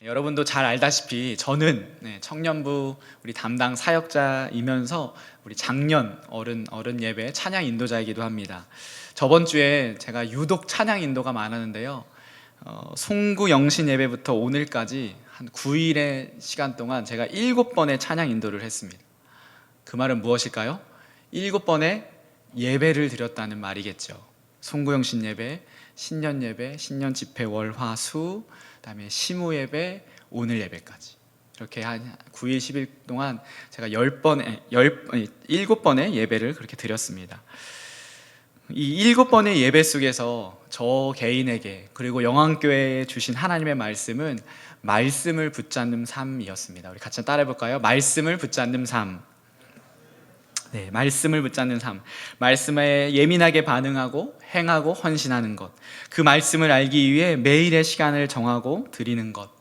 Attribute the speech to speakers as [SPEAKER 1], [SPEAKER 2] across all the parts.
[SPEAKER 1] 여러분도 잘 알다시피 저는 청년부 우리 담당 사역자이면서 우리 작년 어른 예배 찬양 인도자이기도 합니다. 저번 주에 제가 유독 찬양 인도가 많았는데요. 송구 영신 예배부터 오늘까지 한 9일의 시간 동안 제가 7번의 찬양 인도를 했습니다. 그 말은 무엇일까요? 7번의 예배를 드렸다는 말이겠죠. 송구 영신 예배, 신년 예배, 신년 집회 월화수, 그다음에 시무 예배, 오늘 예배까지 이렇게 한 9일 10일 동안 제가 7번의 예배를 그렇게 드렸습니다. 이 7번의 예배 속에서 저 개인에게 그리고 영안교회에 주신 하나님의 말씀은 말씀을 붙잡는 삶이었습니다. 우리 같이 따라해 볼까요? 말씀을 붙잡는 삶. 네, 말씀을 붙잡는 삶. 말씀에 예민하게 반응하고 행하고 헌신하는 것. 그 말씀을 알기 위해 매일의 시간을 정하고 드리는 것.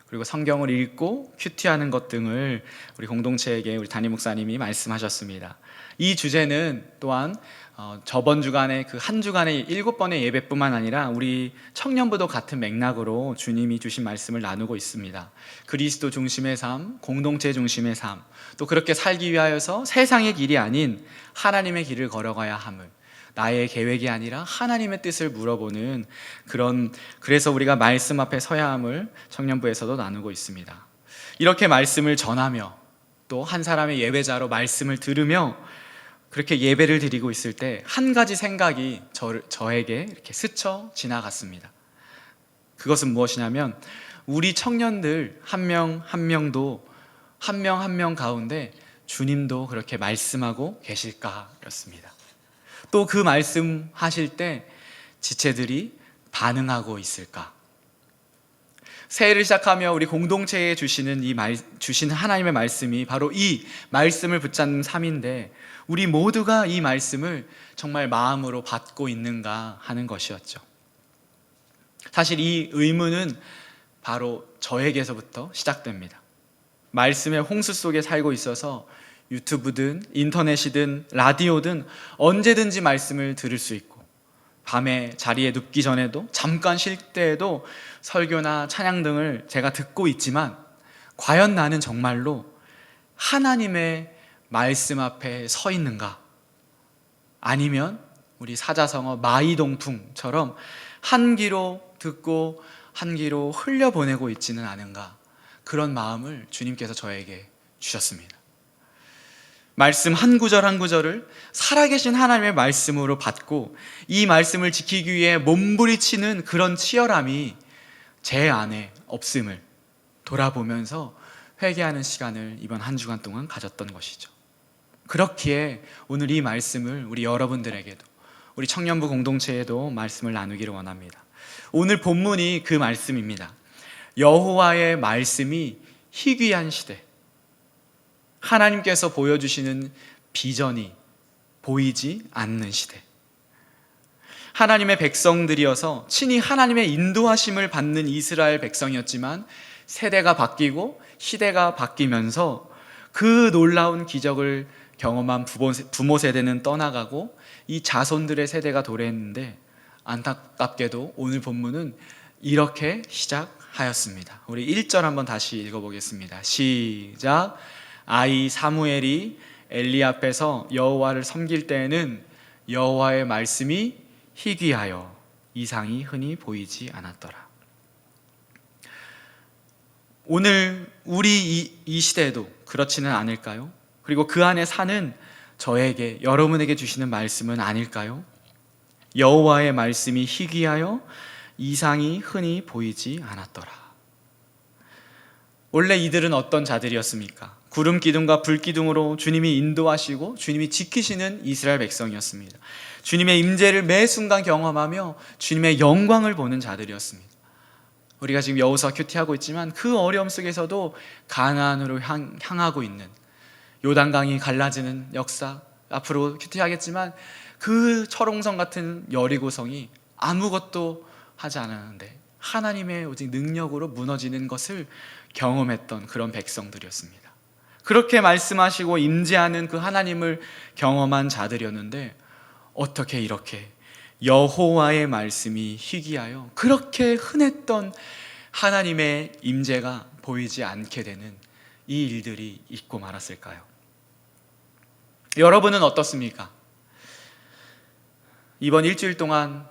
[SPEAKER 1] 그리고 성경을 읽고 큐티하는 것 등을 우리 공동체에게 우리 담임 목사님이 말씀하셨습니다. 이 주제는 또한 저번 주간에 그 한 주간의 7번의 예배뿐만 아니라 우리 청년부도 같은 맥락으로 주님이 주신 말씀을 나누고 있습니다. 그리스도 중심의 삶, 공동체 중심의 삶, 또 그렇게 살기 위하여서 세상의 길이 아닌 하나님의 길을 걸어가야 함을, 나의 계획이 아니라 하나님의 뜻을 물어보는 그래서 우리가 말씀 앞에 서야 함을 청년부에서도 나누고 있습니다. 이렇게 말씀을 전하며 또 한 사람의 예배자로 말씀을 들으며 그렇게 예배를 드리고 있을 때 한 가지 생각이 저에게 이렇게 스쳐 지나갔습니다. 그것은 무엇이냐면 우리 청년들 한 명 한 명도 한 명 한 명 가운데 주님도 그렇게 말씀하고 계실까였습니다. 또 그 말씀하실 때 지체들이 반응하고 있을까? 새해를 시작하며 우리 공동체에 주시는 주신 하나님의 말씀이 바로 이 말씀을 붙잡는 삶인데 우리 모두가 이 말씀을 정말 마음으로 받고 있는가 하는 것이었죠. 사실 이 의문은 바로 저에게서부터 시작됩니다. 말씀의 홍수 속에 살고 있어서 유튜브든 인터넷이든 라디오든 언제든지 말씀을 들을 수 있고 밤에 자리에 눕기 전에도 잠깐 쉴 때에도 설교나 찬양 등을 제가 듣고 있지만 과연 나는 정말로 하나님의 말씀 앞에 서 있는가? 아니면 우리 사자성어 마이동풍처럼 한 귀로 듣고 한 귀로 흘려보내고 있지는 않은가? 그런 마음을 주님께서 저에게 주셨습니다. 말씀 한 구절 한 구절을 살아계신 하나님의 말씀으로 받고 이 말씀을 지키기 위해 몸부리치는 그런 치열함이 제 안에 없음을 돌아보면서 회개하는 시간을 이번 한 주간 동안 가졌던 것이죠. 그렇기에 오늘 이 말씀을 우리 여러분들에게도 우리 청년부 공동체에도 말씀을 나누기를 원합니다. 오늘 본문이 그 말씀입니다. 여호와의 말씀이 희귀한 시대, 하나님께서 보여주시는 비전이 보이지 않는 시대, 하나님의 백성들이어서 친히 하나님의 인도하심을 받는 이스라엘 백성이었지만 세대가 바뀌고 시대가 바뀌면서 그 놀라운 기적을 경험한 부모 세대는 떠나가고 이 자손들의 세대가 도래했는데 안타깝게도 오늘 본문은 이렇게 시작하였습니다. 우리 1절 한번 다시 읽어보겠습니다. 시작. 아이 사무엘이 엘리 앞에서 여호와를 섬길 때에는 여호와의 말씀이 희귀하여 이상이 흔히 보이지 않았더라. 오늘 우리 이 시대에도 그렇지는 않을까요? 그리고 그 안에 사는 저에게, 여러분에게 주시는 말씀은 아닐까요? 여호와의 말씀이 희귀하여 이상이 흔히 보이지 않았더라. 원래 이들은 어떤 자들이었습니까? 구름 기둥과 불 기둥으로 주님이 인도하시고 주님이 지키시는 이스라엘 백성이었습니다. 주님의 임재를 매 순간 경험하며 주님의 영광을 보는 자들이었습니다. 우리가 지금 여호수아 큐티하고 있지만 그 어려움 속에서도 가나안으로 향하고 있는, 요단강이 갈라지는 역사, 앞으로 큐티하겠지만 그 철옹성 같은 여리고성이 아무것도 하지 않았는데 하나님의 오직 능력으로 무너지는 것을 경험했던 그런 백성들이었습니다. 그렇게 말씀하시고 임재하는 그 하나님을 경험한 자들이었는데 어떻게 이렇게 여호와의 말씀이 희귀하여 그렇게 흔했던 하나님의 임재가 보이지 않게 되는 이 일들이 있고 말았을까요? 여러분은 어떻습니까? 이번 일주일 동안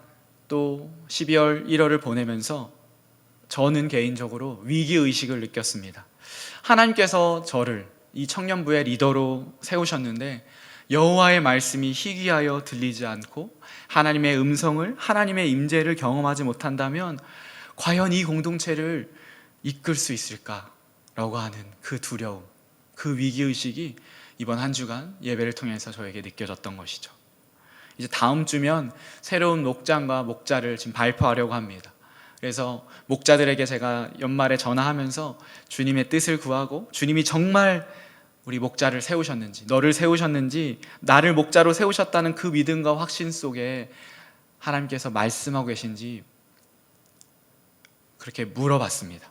[SPEAKER 1] 또 12월 1월을 보내면서 저는 개인적으로 위기의식을 느꼈습니다. 하나님께서 저를 이 청년부의 리더로 세우셨는데 여호와의 말씀이 희귀하여 들리지 않고 하나님의 음성을, 하나님의 임재를 경험하지 못한다면 과연 이 공동체를 이끌 수 있을까라고 하는 그 두려움, 그 위기의식이 이번 한 주간 예배를 통해서 저에게 느껴졌던 것이죠. 이제 다음 주면 새로운 목장과 목자를 지금 발표하려고 합니다. 그래서 목자들에게 제가 연말에 전화하면서 주님의 뜻을 구하고 주님이 정말 우리 목자를 세우셨는지, 너를 세우셨는지, 나를 목자로 세우셨다는 그 믿음과 확신 속에 하나님께서 말씀하고 계신지 그렇게 물어봤습니다.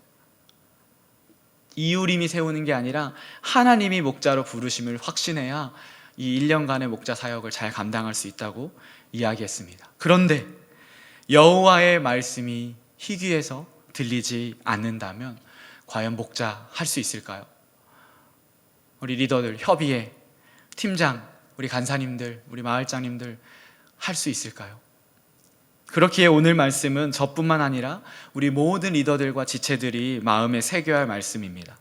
[SPEAKER 1] 이유림이 세우는 게 아니라 하나님이 목자로 부르심을 확신해야 이 1년간의 목자 사역을 잘 감당할 수 있다고 이야기했습니다. 그런데 여호와의 말씀이 희귀해서 들리지 않는다면 과연 목자 할 수 있을까요? 우리 리더들, 협의회, 팀장, 우리 간사님들, 우리 마을장님들 할 수 있을까요? 그렇기에 오늘 말씀은 저뿐만 아니라 우리 모든 리더들과 지체들이 마음에 새겨야 할 말씀입니다.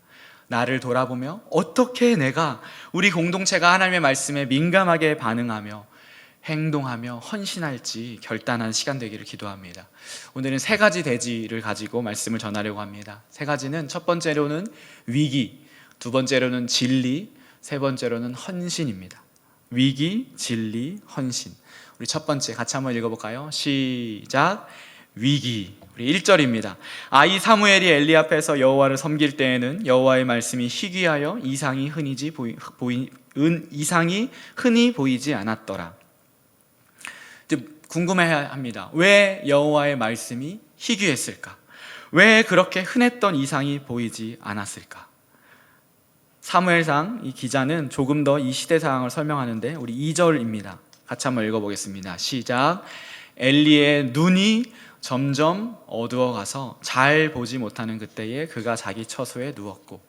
[SPEAKER 1] 나를 돌아보며 어떻게 내가 우리 공동체가 하나님의 말씀에 민감하게 반응하며 행동하며 헌신할지 결단한 시간 되기를 기도합니다. 오늘은 세 가지 대지를 가지고 말씀을 전하려고 합니다. 세 가지는 첫 번째로는 위기, 두 번째로는 진리, 세 번째로는 헌신입니다. 위기, 진리, 헌신. 우리 첫 번째 같이 한번 읽어볼까요? 시작. 위기. 우리 1절입니다. 아이 사무엘이 엘리 앞에서 여호와를 섬길 때에는 여호와의 말씀이 희귀하여 이상이 흔히 보이지 않았더라. 궁금해합니다. 왜 여호와의 말씀이 희귀했을까? 왜 그렇게 흔했던 이상이 보이지 않았을까? 사무엘상 이 기자는 조금 더 이 시대 상황을 설명하는데 우리 2절입니다. 같이 한번 읽어보겠습니다. 시작. 엘리의 눈이 점점 어두워가서 잘 보지 못하는 그때에 그가 자기 처소에 누웠고.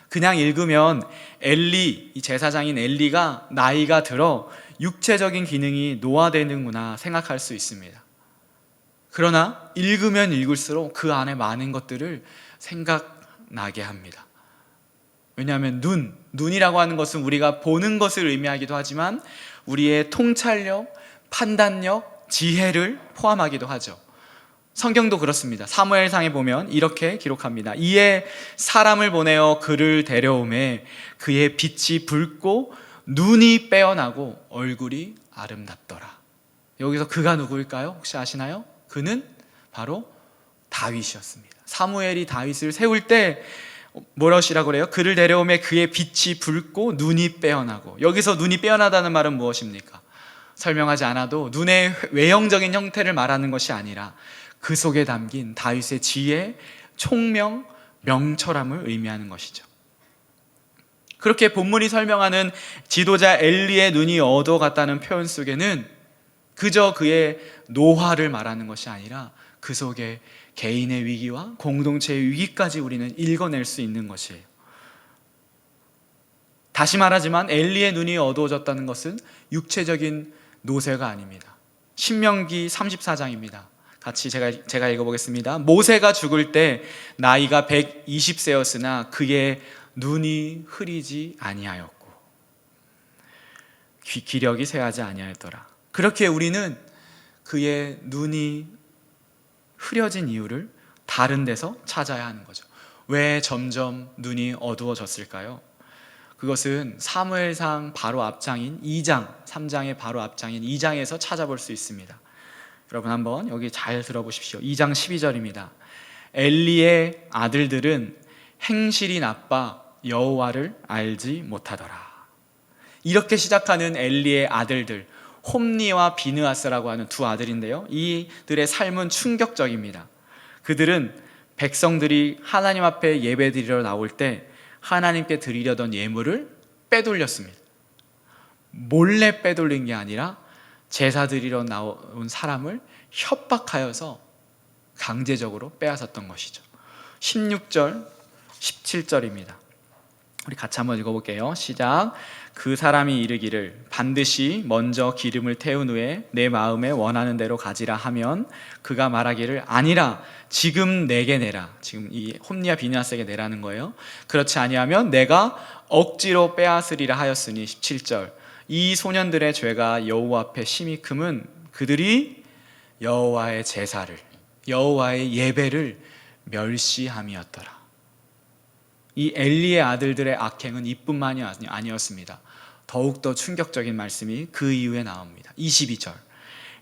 [SPEAKER 1] 그냥 읽으면 엘리, 이 제사장인 엘리가 나이가 들어 육체적인 기능이 노화되는구나 생각할 수 있습니다. 그러나 읽으면 읽을수록 그 안에 많은 것들을 생각나게 합니다. 왜냐하면 눈이라고 하는 것은 우리가 보는 것을 의미하기도 하지만 우리의 통찰력, 판단력, 지혜를 포함하기도 하죠. 성경도 그렇습니다. 사무엘상에 보면 이렇게 기록합니다. 이에 사람을 보내어 그를 데려오매 그의 빛이 붉고 눈이 빼어나고 얼굴이 아름답더라. 여기서 그가 누구일까요? 혹시 아시나요? 그는 바로 다윗이었습니다. 사무엘이 다윗을 세울 때 뭐라시라고 그래요? 그를 데려오매 그의 빛이 붉고 눈이 빼어나고. 여기서 눈이 빼어나다는 말은 무엇입니까? 설명하지 않아도 눈의 외형적인 형태를 말하는 것이 아니라 그 속에 담긴 다윗의 지혜, 총명, 명철함을 의미하는 것이죠. 그렇게 본문이 설명하는 지도자 엘리의 눈이 어두워갔다는 표현 속에는 그저 그의 노화를 말하는 것이 아니라 그 속에 개인의 위기와 공동체의 위기까지 우리는 읽어낼 수 있는 것이에요. 다시 말하지만 엘리의 눈이 어두워졌다는 것은 육체적인 노쇠가 아닙니다. 신명기 34장입니다. 같이 제가 읽어보겠습니다. 모세가 죽을 때 나이가 120세였으나 그의 눈이 흐리지 아니하였고 기력이 쇠하지 아니하였더라. 그렇게 우리는 그의 눈이 흐려진 이유를 다른 데서 찾아야 하는 거죠. 왜 점점 눈이 어두워졌을까요? 그것은 사무엘상 바로 앞장인 2장, 3장의 바로 앞장인 2장에서 찾아볼 수 있습니다. 여러분 한번 여기 잘 들어보십시오. 2장 12절입니다. 엘리의 아들들은 행실이 나빠 여호와를 알지 못하더라. 이렇게 시작하는 엘리의 아들들, 홈니와 비느하스라고 하는 두 아들인데요, 이들의 삶은 충격적입니다. 그들은 백성들이 하나님 앞에 예배드리러 나올 때 하나님께 드리려던 예물을 빼돌렸습니다. 몰래 빼돌린 게 아니라 제사 드리러 나온 사람을 협박하여서 강제적으로 빼앗았던 것이죠. 16절, 17절입니다. 우리 같이 한번 읽어볼게요. 시작. 그 사람이 이르기를 반드시 먼저 기름을 태운 후에 내 마음에 원하는 대로 가지라 하면 그가 말하기를 아니라 지금 내게 내라. 지금 이 홈리와 비느하스에게 내라는 거예요. 그렇지 아니하면 내가 억지로 빼앗으리라 하였으니 17절. 이 소년들의 죄가 여호와 앞에 심히 크면 그들이 여호와의 제사를, 여호와의 예배를 멸시함이었더라. 이 엘리의 아들들의 악행은 이뿐만이 아니었습니다. 더욱더 충격적인 말씀이 그 이후에 나옵니다. 22절.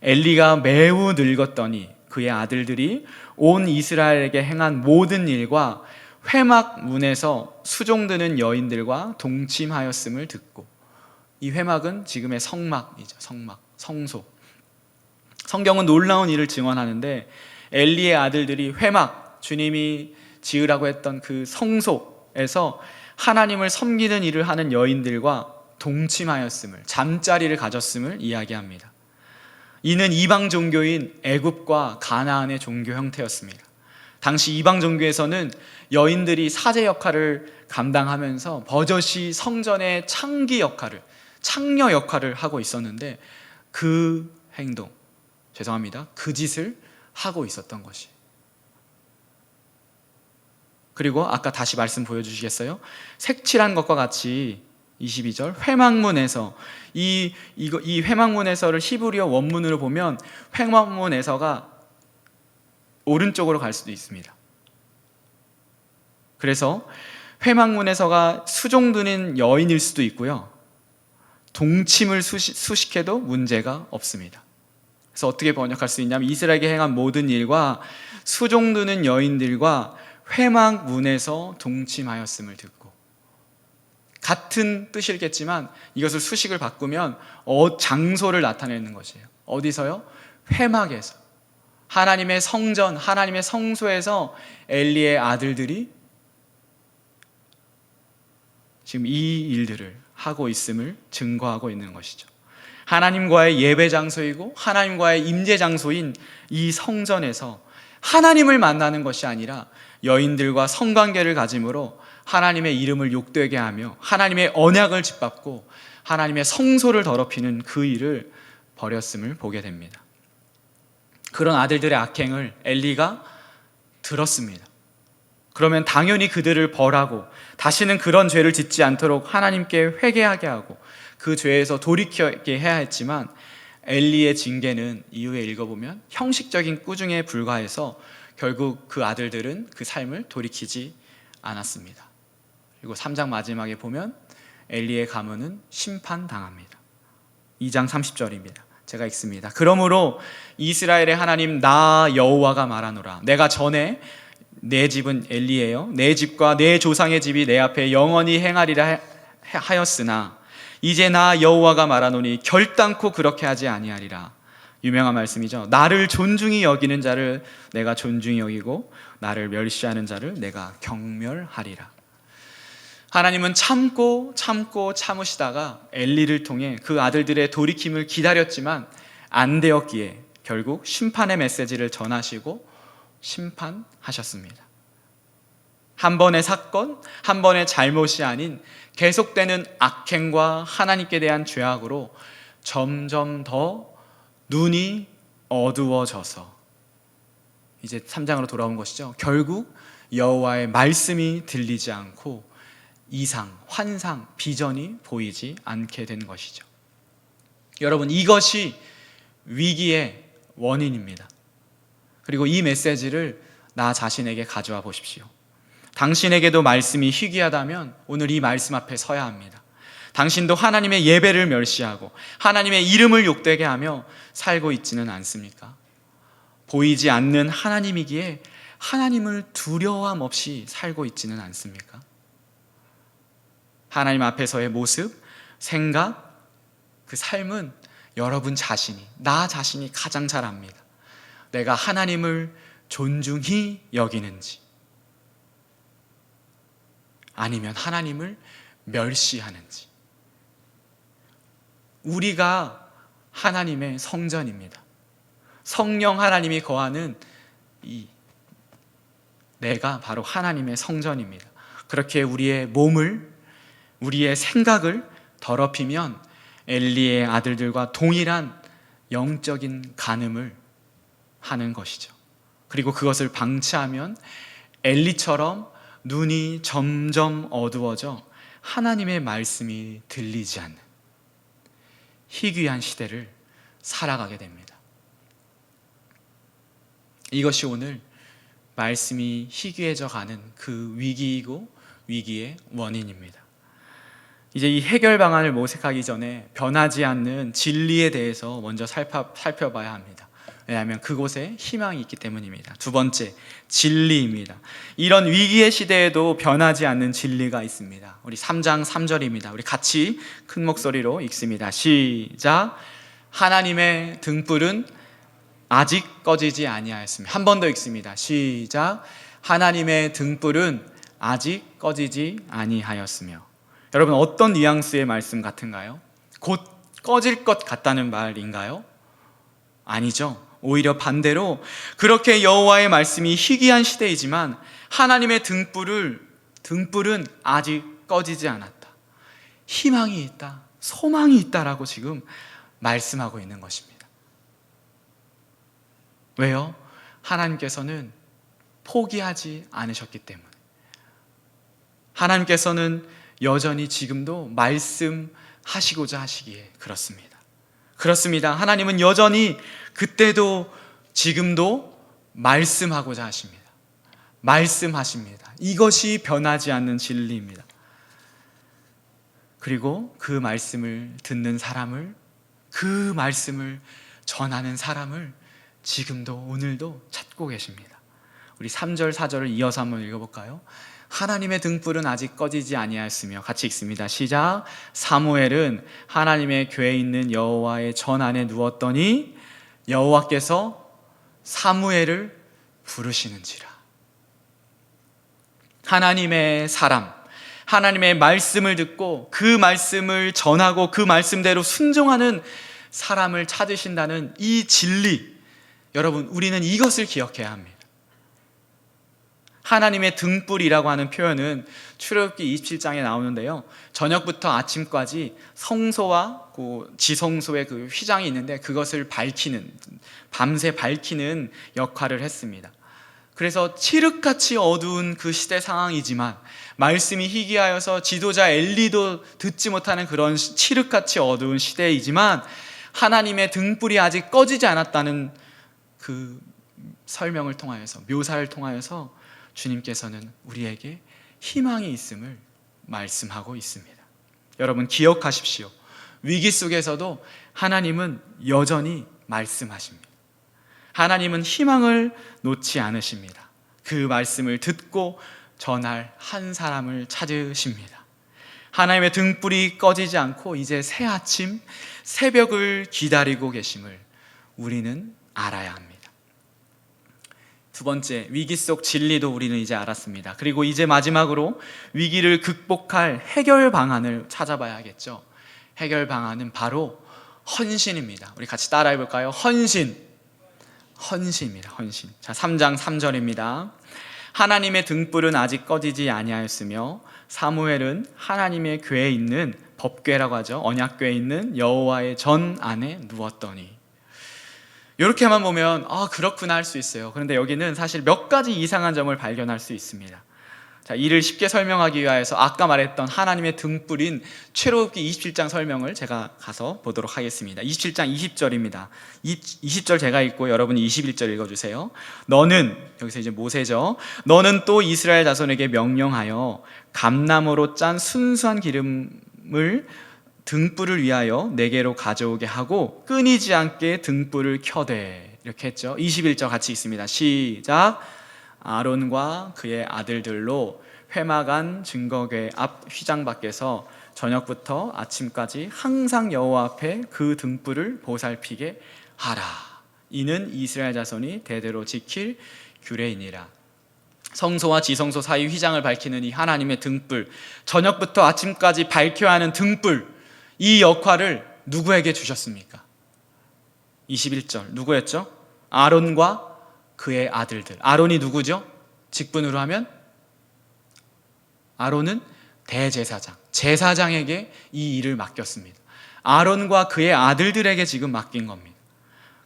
[SPEAKER 1] 엘리가 매우 늙었더니 그의 아들들이 온 이스라엘에게 행한 모든 일과 회막 문에서 수종드는 여인들과 동침하였음을 듣고, 이 회막은 지금의 성막이죠. 성소. 성경은 놀라운 일을 증언하는데 엘리의 아들들이 회막, 주님이 지으라고 했던 그 성소에서 하나님을 섬기는 일을 하는 여인들과 동침하였음을, 잠자리를 가졌음을 이야기합니다. 이는 이방 종교인 애굽과 가나안의 종교 형태였습니다. 당시 이방 종교에서는 여인들이 사제 역할을 감당하면서 버젓이 성전의 창기 역할을, 창녀 역할을 하고 있었는데 그 행동, 그 짓을 하고 있었던 것이. 그리고 아까 다시 말씀 보여주시겠어요? 색칠한 것과 같이 22절 회막문에서 이 회막문에서를 히브리어 원문으로 보면 회막문에서가 오른쪽으로 갈 수도 있습니다. 그래서 회막문에서가 수종드는 여인일 수도 있고요, 동침을 수식해도 문제가 없습니다. 그래서 어떻게 번역할 수 있냐면 이스라엘에게 행한 모든 일과 수종드는 여인들과 회막문에서 동침하였음을 듣고, 같은 뜻이겠지만 이것을 수식을 바꾸면 장소를 나타내는 것이에요. 어디서요? 회막에서, 하나님의 성전, 하나님의 성소에서 엘리의 아들들이 지금 이 일들을 하고 있음을 증거하고 있는 것이죠. 하나님과의 예배 장소이고 하나님과의 임재 장소인 이 성전에서 하나님을 만나는 것이 아니라 여인들과 성관계를 가짐으로 하나님의 이름을 욕되게 하며 하나님의 언약을 짓밟고 하나님의 성소를 더럽히는 그 일을 벌였음을 보게 됩니다. 그런 아들들의 악행을 엘리가 들었습니다. 그러면 당연히 그들을 벌하고 다시는 그런 죄를 짓지 않도록 하나님께 회개하게 하고 그 죄에서 돌이키게 해야 했지만, 엘리의 징계는 이후에 읽어보면 형식적인 꾸중에 불과해서 결국 그 아들들은 그 삶을 돌이키지 않았습니다. 그리고 3장 마지막에 보면 엘리의 가문은 심판당합니다. 2장 30절입니다. 제가 읽습니다. 그러므로 이스라엘의 하나님 나 여호와가 말하노라. 내가 전에, 내 집은 엘리예요, 내 집과 내 조상의 집이 내 앞에 영원히 행하리라 하였으나 이제 나 여호와가 말하노니 결단코 그렇게 하지 아니하리라. 유명한 말씀이죠. 나를 존중히 여기는 자를 내가 존중히 여기고 나를 멸시하는 자를 내가 경멸하리라. 하나님은 참으시다가 엘리를 통해 그 아들들의 돌이킴을 기다렸지만 안 되었기에 결국 심판의 메시지를 전하시고 심판하셨습니다. 한 번의 사건, 한 번의 잘못이 아닌 계속되는 악행과 하나님께 대한 죄악으로 점점 더 눈이 어두워져서 이제 3장으로 돌아온 것이죠. 결국 여호와의 말씀이 들리지 않고 이상, 환상, 비전이 보이지 않게 된 것이죠. 여러분, 이것이 위기의 원인입니다. 그리고 이 메시지를 나 자신에게 가져와 보십시오. 당신에게도 말씀이 희귀하다면 오늘 이 말씀 앞에 서야 합니다. 당신도 하나님의 예배를 멸시하고 하나님의 이름을 욕되게 하며 살고 있지는 않습니까? 보이지 않는 하나님이기에 하나님을 두려움 없이 살고 있지는 않습니까? 하나님 앞에서의 모습, 생각, 그 삶은 여러분 자신이, 나 자신이 가장 잘 압니다. 내가 하나님을 존중히 여기는지 아니면 하나님을 멸시하는지. 우리가 하나님의 성전입니다. 성령 하나님이 거하는 이 내가 바로 하나님의 성전입니다. 그렇게 우리의 몸을, 우리의 생각을 더럽히면 엘리의 아들들과 동일한 영적인 간음을 하는 것이죠. 그리고 그것을 방치하면 엘리처럼 눈이 점점 어두워져 하나님의 말씀이 들리지 않는 희귀한 시대를 살아가게 됩니다. 이것이 오늘 말씀이 희귀해져 가는 그 위기이고 위기의 원인입니다. 이제 이 해결 방안을 모색하기 전에 변하지 않는 진리에 대해서 먼저 살펴봐야 합니다. 왜냐하면 그곳에 희망이 있기 때문입니다. 두 번째, 진리입니다. 이런 위기의 시대에도 변하지 않는 진리가 있습니다. 우리 3장 3절입니다. 우리 같이 큰 목소리로 읽습니다. 시작. 하나님의 등불은 아직 꺼지지 아니하였으며. 한 번 더 읽습니다. 시작. 하나님의 등불은 아직 꺼지지 아니하였으며. 여러분, 어떤 뉘앙스의 말씀 같은가요? 곧 꺼질 것 같다는 말인가요? 아니죠. 오히려 반대로 그렇게 여호와의 말씀이 희귀한 시대이지만 하나님의 등불은 아직 꺼지지 않았다. 희망이 있다, 소망이 있다라고 지금 말씀하고 있는 것입니다. 왜요? 하나님께서는 포기하지 않으셨기 때문에. 하나님께서는 여전히 지금도 말씀하시고자 하시기에 그렇습니다. 그렇습니다. 하나님은 여전히 그때도 지금도 말씀하고자 하십니다. 말씀하십니다. 이것이 변하지 않는 진리입니다. 그리고 그 말씀을 듣는 사람을, 그 말씀을 전하는 사람을 지금도 오늘도 찾고 계십니다. 우리 3절 4절을 이어서 한번 읽어볼까요? 하나님의 등불은 아직 꺼지지 아니하였으며. 같이 읽습니다. 시작. 사무엘은 하나님의 궤에 있는 여호와의 전 안에 누웠더니 여호와께서 사무엘을 부르시는지라. 하나님의 사람, 하나님의 말씀을 듣고 그 말씀을 전하고 그 말씀대로 순종하는 사람을 찾으신다는 이 진리, 여러분, 우리는 이것을 기억해야 합니다. 하나님의 등불이라고 하는 표현은 출애굽기 27장에 나오는데요, 저녁부터 아침까지 성소와 지성소의 그 휘장이 있는데 그것을 밝히는, 밤새 밝히는 역할을 했습니다. 그래서 칠흑같이 어두운 그 시대 상황이지만 말씀이 희귀하여서 지도자 엘리도 듣지 못하는 그런 칠흑같이 어두운 시대이지만 하나님의 등불이 아직 꺼지지 않았다는 그 설명을 통하여서, 묘사를 통하여서 주님께서는 우리에게 희망이 있음을 말씀하고 있습니다. 여러분, 기억하십시오. 위기 속에서도 하나님은 여전히 말씀하십니다. 하나님은 희망을 놓지 않으십니다. 그 말씀을 듣고 전할 한 사람을 찾으십니다. 하나님의 등불이 꺼지지 않고 이제 새 아침, 새벽을 기다리고 계심을 우리는 알아야 합니다. 두 번째, 위기 속 진리도 우리는 이제 알았습니다. 그리고 이제 마지막으로 위기를 극복할 해결 방안을 찾아봐야겠죠. 해결 방안은 바로 헌신입니다. 우리 같이 따라해 볼까요? 헌신입니다. 헌신. 자, 3장 3절입니다. 하나님의 등불은 아직 꺼지지 아니하였으며 사무엘은 하나님의 궤에 있는, 법궤라고 하죠, 언약궤에 있는 여호와의 전 안에 누웠더니. 이렇게만 보면 그렇구나 할 수 있어요. 그런데 여기는 사실 몇 가지 이상한 점을 발견할 수 있습니다. 자, 이를 쉽게 설명하기 위해서 아까 말했던 하나님의 등불인 출애굽기 27장 설명을 제가 가서 보도록 하겠습니다. 27장 20절입니다. 20절 제가 읽고 여러분이 21절 읽어주세요. 너는, 여기서 이제 모세죠, 너는 또 이스라엘 자손에게 명령하여 감나무로 짠 순수한 기름을 등불을 위하여 내게로 가져오게 하고 끊이지 않게 등불을 켜되. 이렇게 했죠. 21절 같이 읽습니다. 시작. 아론과 그의 아들들로 회막 증거궤 앞 휘장 밖에서 저녁부터 아침까지 항상 여호와 앞에 그 등불을 보살피게 하라. 이는 이스라엘 자손이 대대로 지킬 규례이니라. 성소와 지성소 사이 휘장을 밝히는 이 하나님의 등불, 저녁부터 아침까지 밝혀야 하는 등불, 이 역할을 누구에게 주셨습니까? 21절 누구였죠? 아론과 그의 아들들. 아론이 누구죠? 직분으로 하면 아론은 대제사장, 제사장에게 이 일을 맡겼습니다. 아론과 그의 아들들에게 지금 맡긴 겁니다.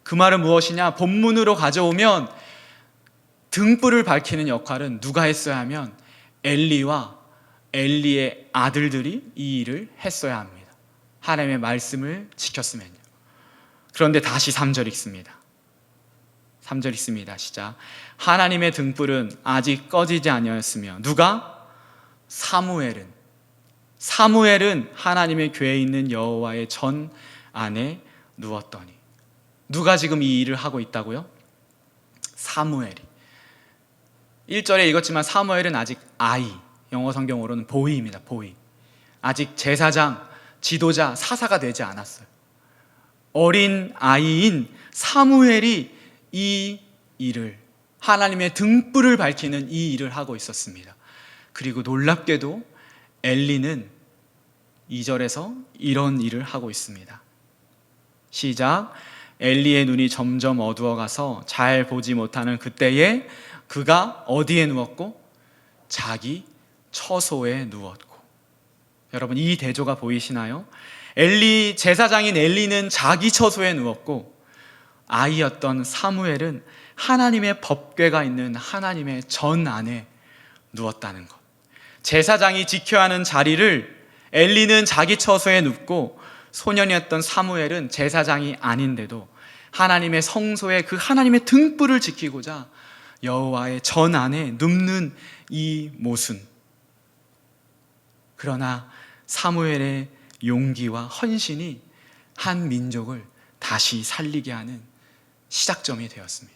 [SPEAKER 1] 그 말은 무엇이냐? 본문으로 가져오면 등불을 밝히는 역할은 누가 했어야 하면 엘리와 엘리의 아들들이 이 일을 했어야 합니다. 하나님의 말씀을 지켰으면요. 그런데 다시 3절 읽습니다. 3절 읽습니다. 시작. 하나님의 등불은 아직 꺼지지 아니하였으며 누가? 사무엘은 하나님의 궤에 있는 여호와의 전 안에 누웠더니. 누가 지금 이 일을 하고 있다고요? 사무엘이. 1절에 읽었지만 사무엘은 아직 아이, 영어 성경으로는 보이입니다. 보이. 아직 제사장, 지도자, 사사가 되지 않았어요. 어린 아이인 사무엘이 이 일을, 하나님의 등불을 밝히는 이 일을 하고 있었습니다. 그리고 놀랍게도 엘리는 2절에서 이런 일을 하고 있습니다. 시작. 엘리의 눈이 점점 어두워가서 잘 보지 못하는 그때에 그가 어디에 누웠고? 자기 처소에 누웠고. 여러분, 이 대조가 보이시나요? 제사장인 엘리는 자기 처소에 누웠고, 아이였던 사무엘은 하나님의 법궤가 있는 하나님의 전 안에 누웠다는 것. 제사장이 지켜야 하는 자리를 엘리는 자기 처소에 눕고, 소년이었던 사무엘은 제사장이 아닌데도 하나님의 성소에 그 하나님의 등불을 지키고자 여호와의 전 안에 눕는 이 모순. 그러나 사무엘의 용기와 헌신이 한 민족을 다시 살리게 하는 시작점이 되었습니다.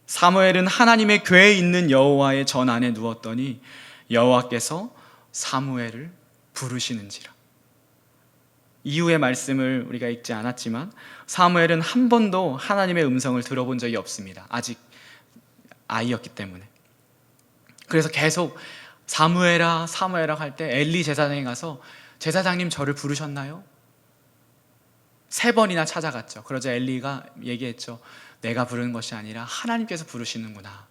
[SPEAKER 1] 사무엘은 하나님의 궤에 있는 여호와의 전 안에 누웠더니 여호와께서 사무엘을 부르시는지라. 이후의 말씀을 우리가 읽지 않았지만 사무엘은 한 번도 하나님의 음성을 들어본 적이 없습니다. 아직 아이였기 때문에. 그래서 계속 사무엘아 사무엘아 할 때 엘리 제사장에 가서 제사장님 저를 부르셨나요? 3번이나 찾아갔죠. 그러자 엘리가 얘기했죠. 내가 부르는 것이 아니라 하나님께서 부르시는구나.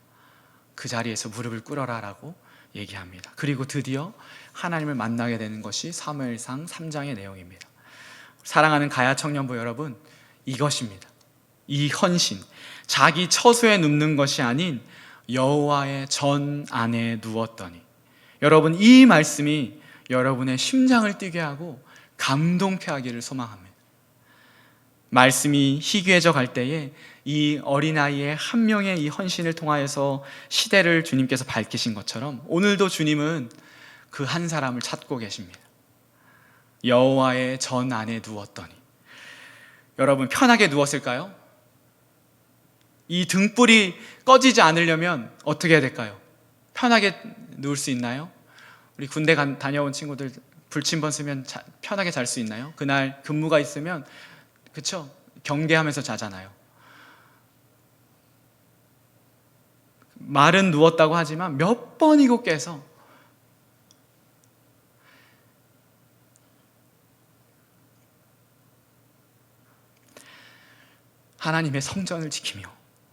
[SPEAKER 1] 그 자리에서 무릎을 꿇어라 라고 얘기합니다. 그리고 드디어 하나님을 만나게 되는 것이 사무엘상 3장의 내용입니다. 사랑하는 가야 청년부 여러분, 이것입니다. 이 헌신, 자기 처소에 눕는 것이 아닌 여호와의 전 안에 누웠더니. 여러분, 이 말씀이 여러분의 심장을 뛰게 하고 감동케 하기를 소망합니다. 말씀이 희귀해져 갈 때에 이 어린아이의 한 명의 이 헌신을 통하여서 시대를 주님께서 밝히신 것처럼 오늘도 주님은 그 한 사람을 찾고 계십니다. 여호와의 전 안에 누웠더니. 여러분, 편하게 누웠을까요? 이 등불이 꺼지지 않으려면 어떻게 해야 될까요? 편하게 누울 수 있나요? 우리 군대 다녀온 친구들 불침번 쓰면 편하게 잘 수 있나요? 그날 근무가 있으면 그쵸? 경계하면서 자잖아요. 말은 누웠다고 하지만 몇 번이고 깨서 하나님의 성전을 지키며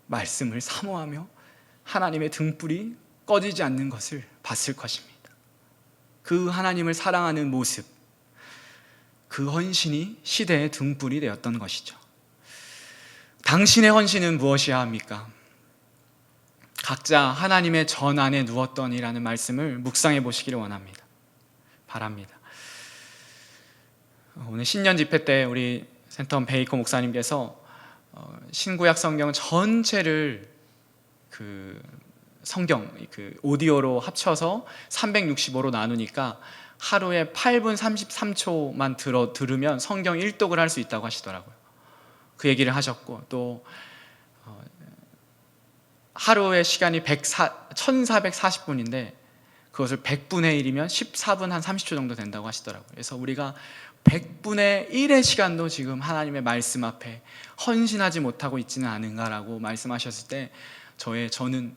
[SPEAKER 1] 말씀을 사모하며 하나님의 등불이 꺼지지 않는 것을 봤을 것입니다. 그 하나님을 사랑하는 모습, 그 헌신이 시대의 등불이 되었던 것이죠. 당신의 헌신은 무엇이어야 합니까? 각자 하나님의 전 안에 누웠더니라는 말씀을 묵상해 보시기를 원합니다. 바랍니다. 오늘 신년 집회 때 우리 센텀 베이커 목사님께서 신구약 성경 전체를 성경 오디오로 합쳐서 365로 나누니까 하루에 8분 33초만 들으면 성경 1독을 할 수 있다고 하시더라고요. 그 얘기를 하셨고, 또 하루의 시간이 1440분인데 그것을 100분의 1이면 14분 한 30초 정도 된다고 하시더라고요. 그래서 우리가 100분의 1의 시간도 지금 하나님의 말씀 앞에 헌신하지 못하고 있지는 않은가라고 말씀하셨을 때 저는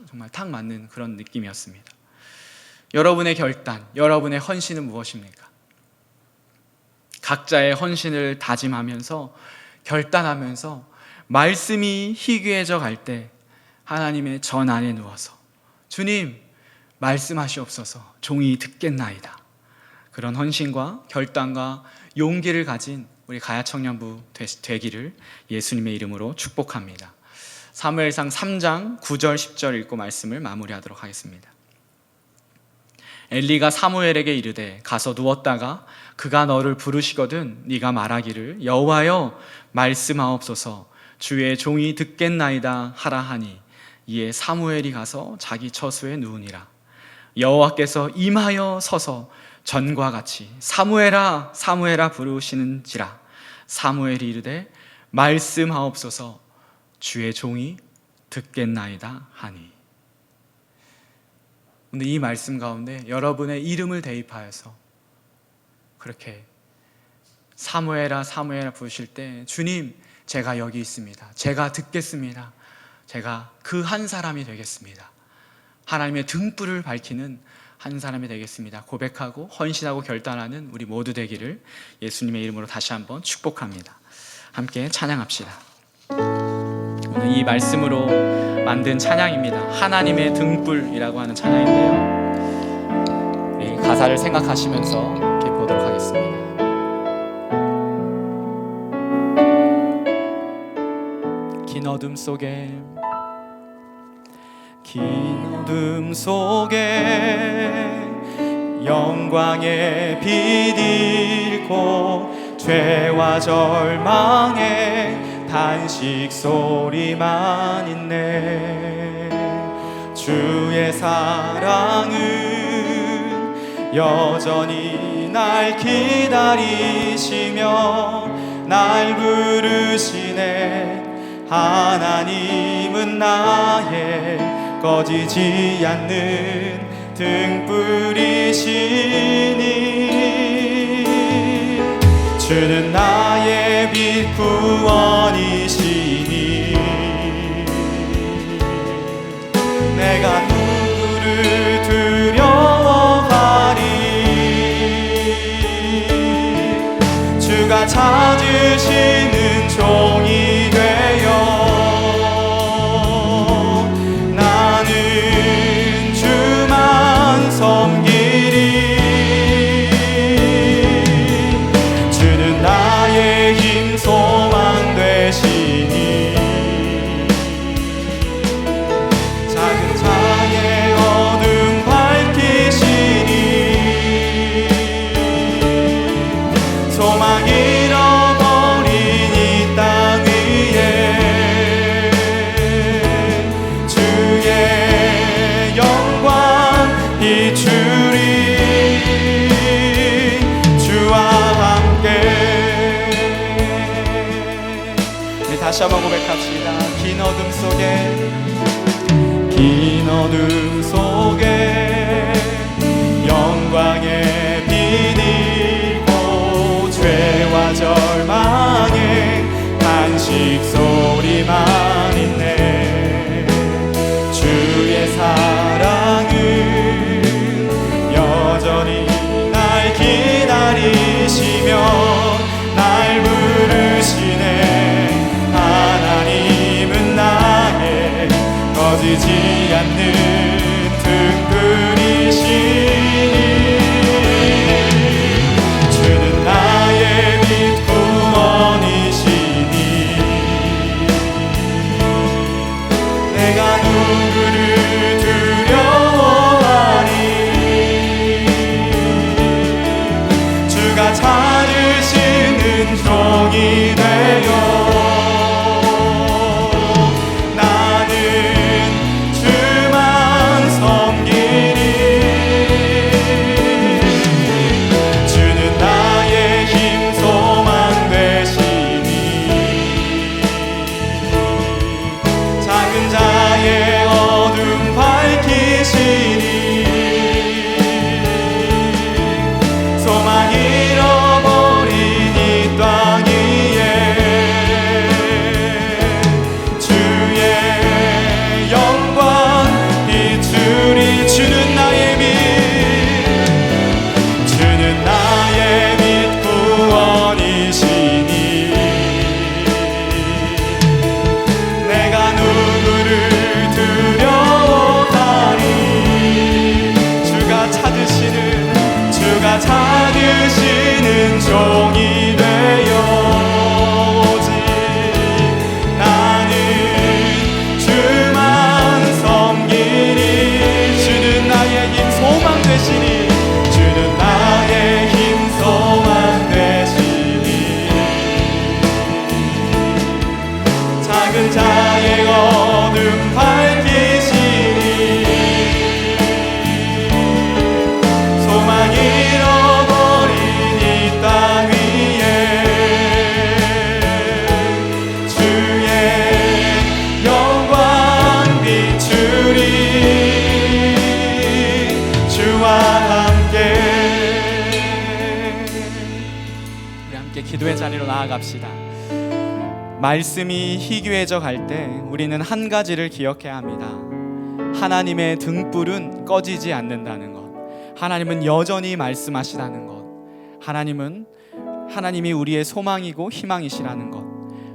[SPEAKER 1] 정말 탁 맞는 그런 느낌이었습니다. 여러분의 결단, 여러분의 헌신은 무엇입니까? 각자의 헌신을 다짐하면서 결단하면서 말씀이 희귀해져 갈 때 하나님의 전 안에 누워서 주님 말씀하시옵소서 종이 듣겠나이다. 그런 헌신과 결단과 용기를 가진 우리 가야 청년부 되기를 예수님의 이름으로 축복합니다. 사무엘상 3장 9절 10절 읽고 말씀을 마무리하도록 하겠습니다. 엘리가 사무엘에게 이르되 가서 누웠다가 그가 너를 부르시거든 네가 말하기를 여호와여 말씀하옵소서 주의 종이 듣겠나이다 하라 하니 이에 사무엘이 가서 자기 처소에 누우니라. 여호와께서 임하여 서서 전과 같이 사무엘아 사무엘아 부르시는지라. 사무엘이 이르되 말씀하옵소서 주의 종이 듣겠나이다 하니. 근데 이 말씀 가운데 여러분의 이름을 대입하여서 그렇게 사무엘아 사무엘아 부르실 때 주님 제가 여기 있습니다. 제가 듣겠습니다. 제가 그 한 사람이 되겠습니다. 하나님의 등불을 밝히는 한 사람이 되겠습니다. 고백하고 헌신하고 결단하는 우리 모두 되기를 예수님의 이름으로 다시 한번 축복합니다. 함께 찬양합시다. 오늘 이 말씀으로 만든 찬양입니다. 하나님의 등불이라고 하는 찬양인데요. 이 가사를 생각하시면서 이렇게 보도록 하겠습니다. 긴 어둠 속에 영광의 빛 잃고 죄와 절망의 단식 소리만 있네. 주의 사랑은 여전히 날 기다리시며 날 부르시네. 하나님은 나의 꺼지지 않는 등불이시니 주는 나의 빛 구원이시니 내가 누구를 두려워하리. 주가 찾으시는 종이 되어 나는 주만 섬기리. 주는 나의 힘 소망 되시니 작은 자의 어둠 밝히시니 소망 잃어버린 이 땅 위에 주의 영광 비추리. 주와 함께 우리 다시 한번 고백합시다. 긴 어둠 속에 영광의 빛 잃고 죄와 절망의 단식 소리만 있네. 주의 사랑은 여전히 날 기다리시며 날 부르시네. 하나님은 나의 꺼지지 않는 등불이시니 주는 나의 빛 구원이시니 내가 누구를 두려워하리. 주가 찾으시는 종이 되어 나는 주만 섬기리. 기도의 자리로 나아갑시다. 말씀이 희귀해져 갈 때 우리는 한 가지를 기억해야 합니다. 하나님의 등불은 꺼지지 않는다는 것. 하나님은 여전히 말씀하시다는 것. 하나님이 우리의 소망이고 희망이시라는 것.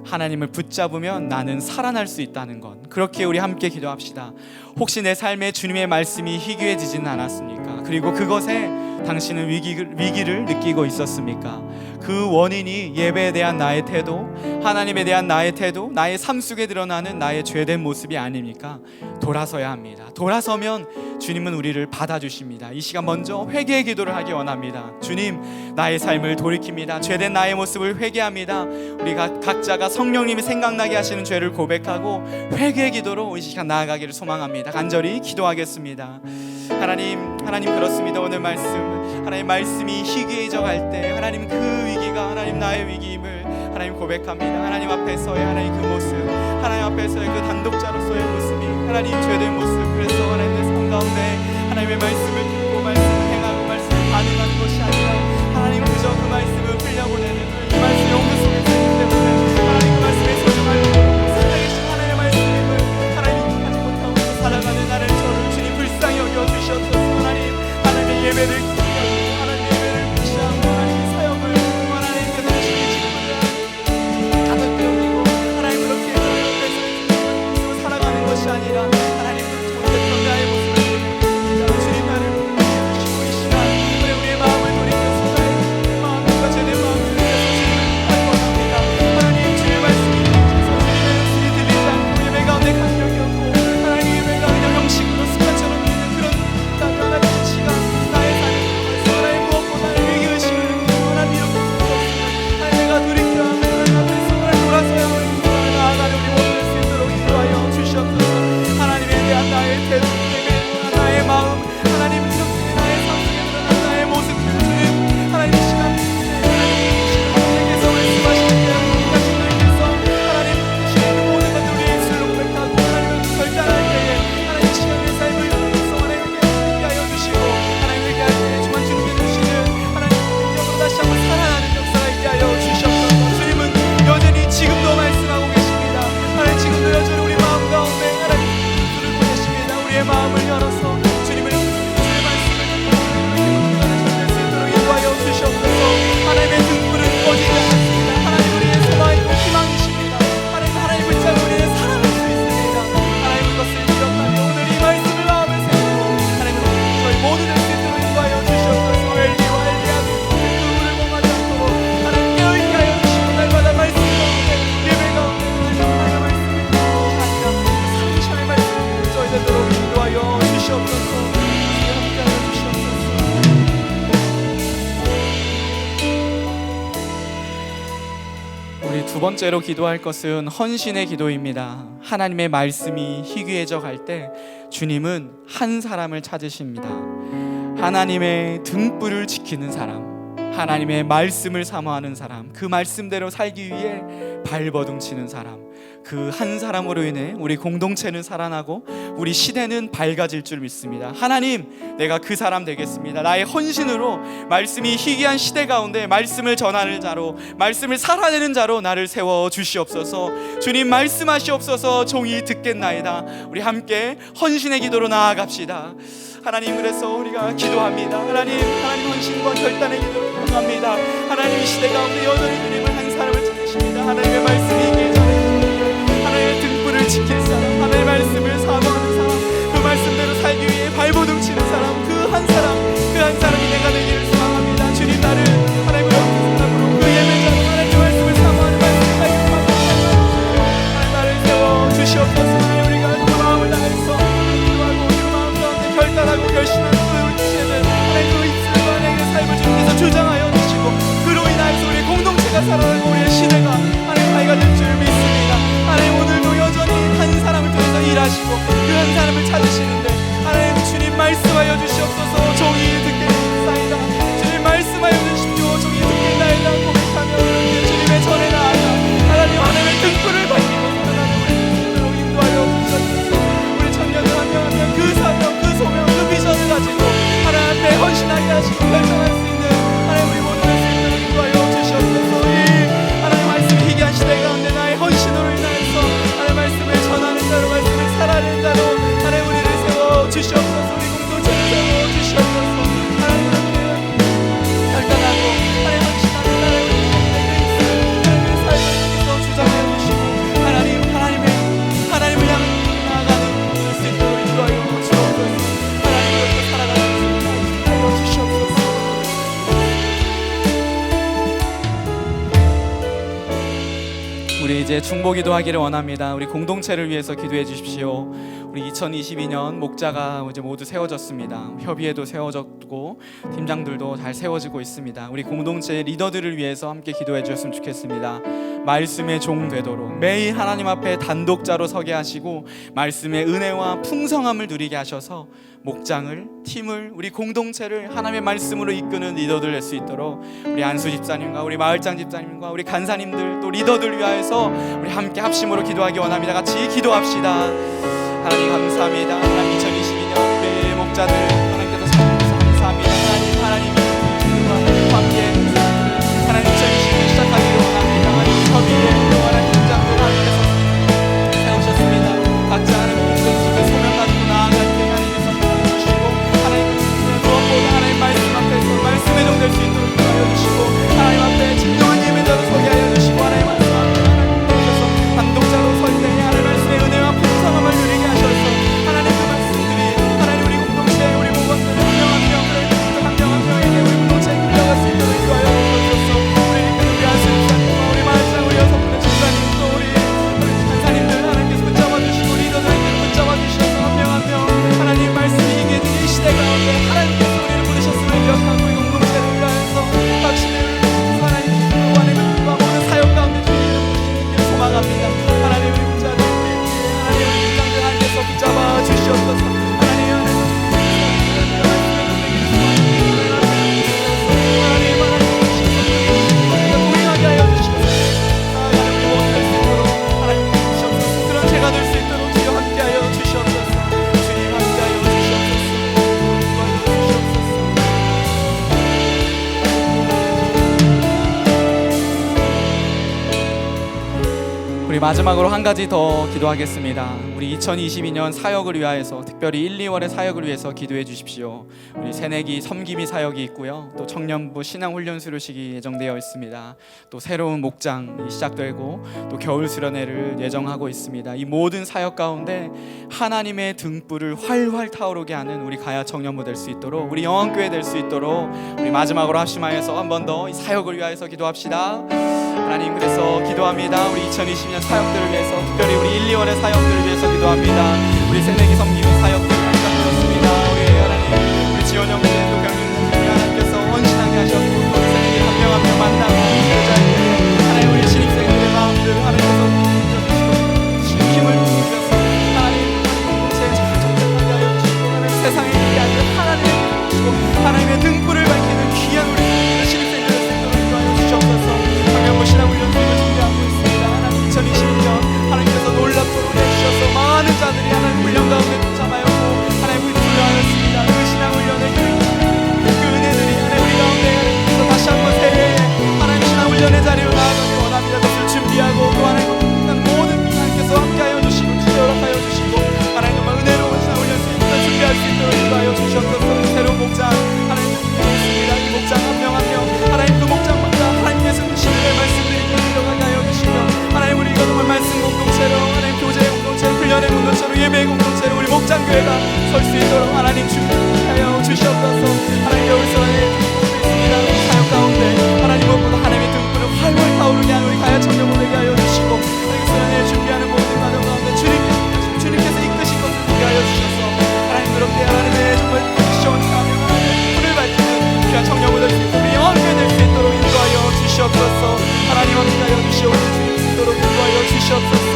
[SPEAKER 1] 하나님을 붙잡으면 나는 살아날 수 있다는 것. 그렇게 우리 함께 기도합시다. 혹시 내 삶에 주님의 말씀이 희귀해지지는 않았습니까? 그리고 그것에 당신은 위기를 느끼고 있었습니까? 그 원인이 예배에 대한 나의 태도, 하나님에 대한 나의 태도, 나의 삶 속에 드러나는 나의 죄된 모습이 아닙니까? 돌아서야 합니다. 돌아서면 주님은 우리를 받아주십니다. 이 시간 먼저 회개의 기도를 하기 원합니다. 주님, 나의 삶을 돌이킵니다. 죄된 나의 모습을 회개합니다. 우리가 각자가 성령님이 생각나게 하시는 죄를 고백하고 회개의 기도로 이 시간 나아가기를 소망합니다. 간절히 기도하겠습니다. 하나님 그렇습니다. 오늘 하나님 말씀이 희귀해져 갈 때 하나님 그 위기가 하나님 나의 위기임을 하나님 고백합니다. 하나님 앞에서의 하나님 그 모습, 하나님 앞에서의 그 단독자로서의 모습이 하나님 죄된 모습. 그래서 하나님 내 삶 가운데 하나님의 말씀을 듣고 말씀을 행하고 말씀을 반응하는 것이 아니라 하나님 그저 그 말씀을 흘려보내는 이 말씀이 영혼 속에 있기 때문에 하나님 그 말씀의 소중함을 살아계신 하나님의 말씀을 하나님 인정하지 못하고 살아가는 나를 저를 주님 불쌍히 여겨 주시옵소서. 하나님의 예배를 하나님의 예배를 무시하고 하나님의 사역을 하나님께 당신의 직분을 가볍게 여기고 하나님 그렇게 하나님께서 살아가는 것이 아니라 하나님을 못했던 나의 모습을 보여줍니다. 주님 나를 주시고 이 시간 우리의 마음을 돌이켜서 나의 마음과 죄된 마음을 돌이켜서 주님을 원합니다. 하나님 주의 말씀이 주님의 말씀이 들리지 않고 예배 가운데 간격이 없고 하나님 예배 가운데 형식으로 습관처럼 있는 그런 나의 시간 나의 삶에서 하나님 무엇보다 위기의식을 느끼고 하나님 이렇게 하나님 내가 돌이켜 하나님 앞에서 돌아서야 하는 나아가는 우리 모두 될 수 있도록 인도하여 주시옵소서. 하나님에 대한 나의 태도, 나의 마음, 하나님 이렇게 나의 삶 속에 드러난 나의 모습, 주님 하나님 이 시간 내게서 말씀하시는 우리가 주님께서 하나님 주시는 그 모든 것들 우리의 입술로 고백하고 하나님을 결단할 때에 하나님 이 시간 내 삶을 위해서 하나님께 회개하여 주시고 하나님 회개할 때에 주만 주님께 주시는 하나님 능력으로 다시 한번 살아나는 역사가 있게 하여 주시옵소서. 주님은 여전히 지금도 말씀하고 계십니다. 하나님 지금도 여전히 우리 마음 가운데 하나님 불을 보내십니다. 우리의 마음을 열어서 주님의 말씀을 전할 수 있도록 인도하여 주시옵소서. 하나님의 등불은 꺼지지 않습니다. 하나님 우리의 소망이고 희망이십니다. 하나님 붙잡고 우리는 살아갈 수 있습니다. 하나님 그것을 기억하며 오늘 이 말씀을 마음에 새기고 하나님 저희 모두 될 수 있도록 인도하여 주시옵소서. 엘리와 엘리야가 그물을 범하지 않도록 하나님 깨어있게 하여 주시고 날마다 말씀 가운데 예배 가운데 하나님의 말씀을 아니라 상심의 말씀을 저희 되도록 인도하여 주시옵소서. 함께하여 주시옵소서. 우리 두 번째로 기도할 것은 헌신의 기도입니다. 하나님의 말씀이 희귀해져 갈 때 주님은 한 사람을 찾으십니다. 하나님의 등불을 지키는 사람, 하나님의 말씀을 사모하는 사람, 그 말씀대로 살기 위해 발버둥치는 사람, 그 한 사람으로 인해 우리 공동체는 살아나고 우리 시대는 밝아질 줄 믿습니다. 하나님, 내가 그 사람 되겠습니다. 나의 헌신으로 말씀이 희귀한 시대 가운데 말씀을 전하는 자로, 말씀을 살아내는 자로 나를 세워 주시옵소서. 주님 말씀하시옵소서. 종이 듣겠나이다. 우리 함께 헌신의 기도로 나아갑시다. 하나님, 그래서 우리가 기도합니다. 하나님 헌신과 결단의 기도를 요청합니다. 하나님 이 시대 가운데 여전히 주님을 한 사람을 찾으십니다. 하나님의 말씀이 있기에 하나님의 등불을 지킬 사람, 하나님의 말씀을 사모하는 사람, 그 말씀대로 살기 위해 발버둥치는 사람, 그 한 사람이 내가 되기를 소망합니다. 주님 나를 하나님의 사람으로 그 예배자로 하나님의 말씀을 사모하는 하나님 나를 세워 주시옵소서. 우리가 그 마음을 다해서 기도하고 그 마음 가운데 결단하고 결심하는 그 이제는 하나님 그 입술과 내게 삶을 주님께서 주장하여 주시고 그로 인하여서 우리 공동체가 살아나고 우리의 시대가 하나님 밝아질 줄 믿습니다. 하나님 오늘도 여전히 한 사람을 통해서 일하시고 그 한 사람을 찾으시는데
[SPEAKER 2] 주시옵소서. 우리 공동체를 세워주시옵소서. 하나님 결단하고 하나님 확신하는 하나님의 삶을 주장하여 주시고 하나님을 향해 나아가는 수 있도록 인도하여 주옵소서. 하나님 그렇게 살아가는 수 있도록 인도하여 주시옵소서. 우리 이제 중보기도 하기를 원합니다. 우리 공동체를 위해서 기도해 주십시오. 우리 2022년 목자가 이제 모두 세워졌습니다. 협의회도 세워졌고 팀장들도 잘 세워지고 있습니다. 우리 공동체 리더들을 위해서 함께 기도해 주셨으면 좋겠습니다. 말씀의 종 되도록 매일 하나님 앞에 단독자로 서게 하시고 말씀의 은혜와 풍성함을 누리게 하셔서 목장을, 팀을, 우리 공동체를 하나님의 말씀으로 이끄는 리더들 될 수 있도록 우리 안수 집사님과 우리 마을장 집사님과 우리 간사님들 또 리더들 위하여서 우리 함께 합심으로 기도하기 원합니다. 같이 기도합시다. 하나님 감사합니다. 하나님 2022년 우리 목자들 하나님께서 사주셔서 감사합니다. 하나님과 함께 하나님 2022년 시작하기를 원합니다. 하나님 협의에 하나님 팀장들 하나님께서 세우셨습니다. 각자 하나님 공동체의 소명 가지고 나아갈 때 하나님께서 도와주시고 하나님 무엇보다 하나님 말씀 앞에서 말씀의 종 될 수 있도록 도와주시고 하나님 앞에 진정한 예배자로 서게 하여 주시고 하나님 말씀 앞에 하나님 오셔서 단독자로 설 때 하나님 말씀의 은혜와 풍성함을 누리게 하셔서 하나님 그 말씀들이 하나님 우리 공동체 우리 모범들 한 명 한 명 한 명 한 명에게 우리 공동체에 들려갈 수 있도록 인도하여 주옵소서. 우리 안수 집사님과 우리 마을장 우리 6분의 집사님 또 우리 간사님들 하나님께서 붙잡아 주시고 리더들에게 붙잡아 주셔서 한 명 한 명 하나님 말씀이 이겨진 이 시대 가운데 하나님께서 우리를 부르셨음을 기억하고 이 공동체를 위하여서 확신을 하나님 하나님과 모든 사역 가운데 주님을 부르시길 소망합니다. 하나님 우리 목자들 하나님 우리 팀장들 하나님께서 붙잡아 주시옵소서. 하나님 동행하게 하여 주시옵소서. 하나님 우리 모두 될 수 있도록 하나님 주시옵소서. 그런 제가 될 수 있도록 주여 함께 하여 주시옵소서. 주님 함께 하여 주시옵소서. 우리 마지막으로 한 가지 더 기도하겠습니다. 우리 2022년 사역을 위하여서 특별히 1, 2월의 사역을 위해서 기도해 주십시오. 우리 새내기 섬김이 사역이 있고요. 또 청년부 신앙훈련 수료식이 예정되어 있습니다. 또 새로운 목장이 시작되고 또 겨울 수련회를 예정하고 있습니다. 이 모든 사역 가운데 하나님의 등불을 활활 타오르게 하는 우리 가야 청년부 될 수 있도록 우리 영원교회 될 수 있도록 우리 마지막으로 합심하여서 한 번 더 이 사역을 위하여서 기도합시다. 하나님 그래서 기도합니다. 우리 2020년 사역들을 위해서 특별히 우리 1, 2월의 사역들을 위해서 기도합니다. 우리 새내기 섬기는 사역들 시작되었습니다. 우리 하나님 우리 지원 형제 또 경륜 하나님께서 헌신하게 하셨고 또 우리 새내기 한 명 한 명 만나고 기도자에게 하나님 우리 신입생들의 마음들 하나님께서 주시고 힘을 주셔서 하나님 공동체에 잘 정착하게 하여 주시고 하나님 세상에 있게 하여 하나님의 주시고 하나님의 등불을 밝히는 귀한 우리 신입생들을 생도록 인도하여 주시옵소서. 신앙 훈련 준비하고 있습니다. 하나님 2022년 하나님께서 놀랍도록 해주셔서 많은 자들이 하나님 훈련 가운데 동참하였고 하나님 훈련하였습니다. 그 신앙 훈련의 그 은혜들이 하나님 우리 가운데 하나님께서 다시 한번 새해에 하나님 신앙 훈련의 자리로 나아가기 원합니다. 그것을 준비하고 또 하나님 모든 하나님께서 함께하여 주시고 허락하여 주시고 하나님 정말 은혜로운 신앙 훈련 수행을 준비할 수 있도록 인도하여 주셨소서. 새로운 목장 하나님 준비하였습니다. 이 목장 한 명 한 명 하나님 그 목장마다 하나님께서 주시는 말씀들이 들어가게 하여 주시며 하나님 우리가 정말 말씀 공동체로 하나님 교제의 공동체로 훈련의 공동체로 예배의 공동체로 우리 목장교회가 설 수 있도록 하나님 준비하여 주시옵소서. 하나님 겨울선에 있습니다. 사역 가운데 하나님 무엇보다 하나님의 등불을 활활 타오르게 하는 우리 가야 청년부에게 하여 주시고 하나님 수련회 준비하는 모든 과정 가운데 주님께서 이끄신 것을 보게 하여 주셔서 하나님 그렇게 하나님의 정말 시원하며 하나님의 불을 밝히는 귀한 청년부들 우리 영원히 될 수 있도록 인도하여 주시옵소서. 하나님 함께하여 주시옵소서. 주님 있도록 인도하여 주시옵소서.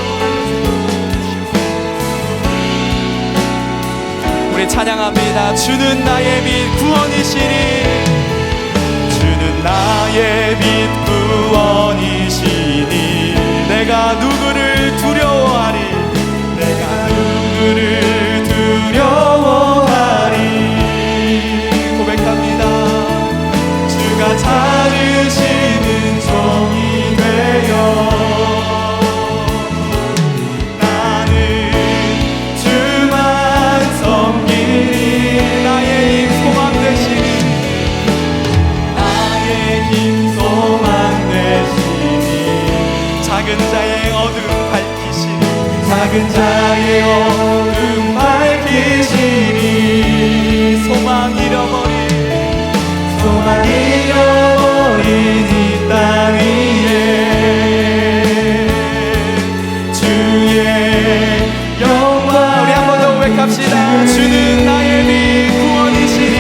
[SPEAKER 2] 우리 찬양합니다. 주는 나의 빛 구원이시니 주는 나의 빛 구원이시니 내가 누구를 두려워하리 내가 누구를 두려워하리 고백합니다. 주가 찾으시는 종이 되어 나는 주만 섬길 작은 자의 어둠 밝히시니 소망 잃어버린 이 땅 위에 주의 영광. 우리 한 번 더 고백합시다. 주는 나의 빛 구원이시니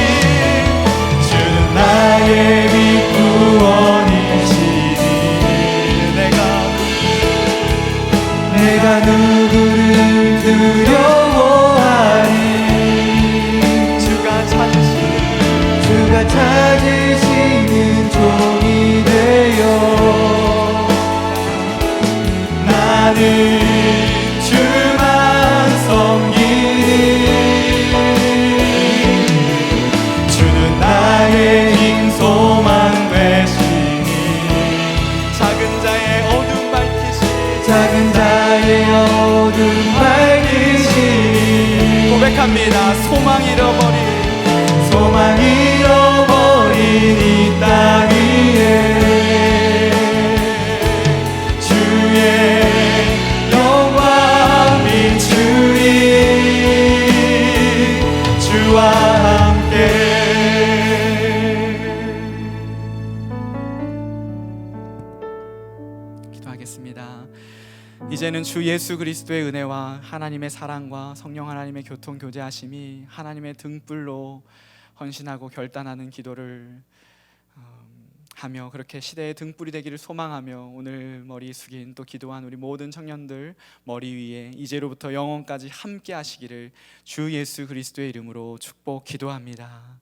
[SPEAKER 2] 주는 나의 빛 구원이시니 내가 누구를 두려워하리. 주가 찾으시는 종이 되어 나는 주만 섬기리. 주는 나의 힘 소망 되시니 작은 자의 어둠 밝히시니 고백합니다. 소망 잃어버린 이 땅 위에 주의 영광 비추리. 주와 함께 기도하겠습니다. 이제는 주 예수 그리스도의 은혜와 하나님의 사랑과 성령 하나님의 교통 교제하심이 하나님의 등불로 헌신하고 결단하는 기도를 하며 그렇게 시대의 등불이 되기를 소망하며 오늘 머리 숙인 또 기도한 우리 모든 청년들 머리 위에 이제로부터 영원까지 함께 하시기를 주 예수 그리스도의 이름으로 축복 기도합니다.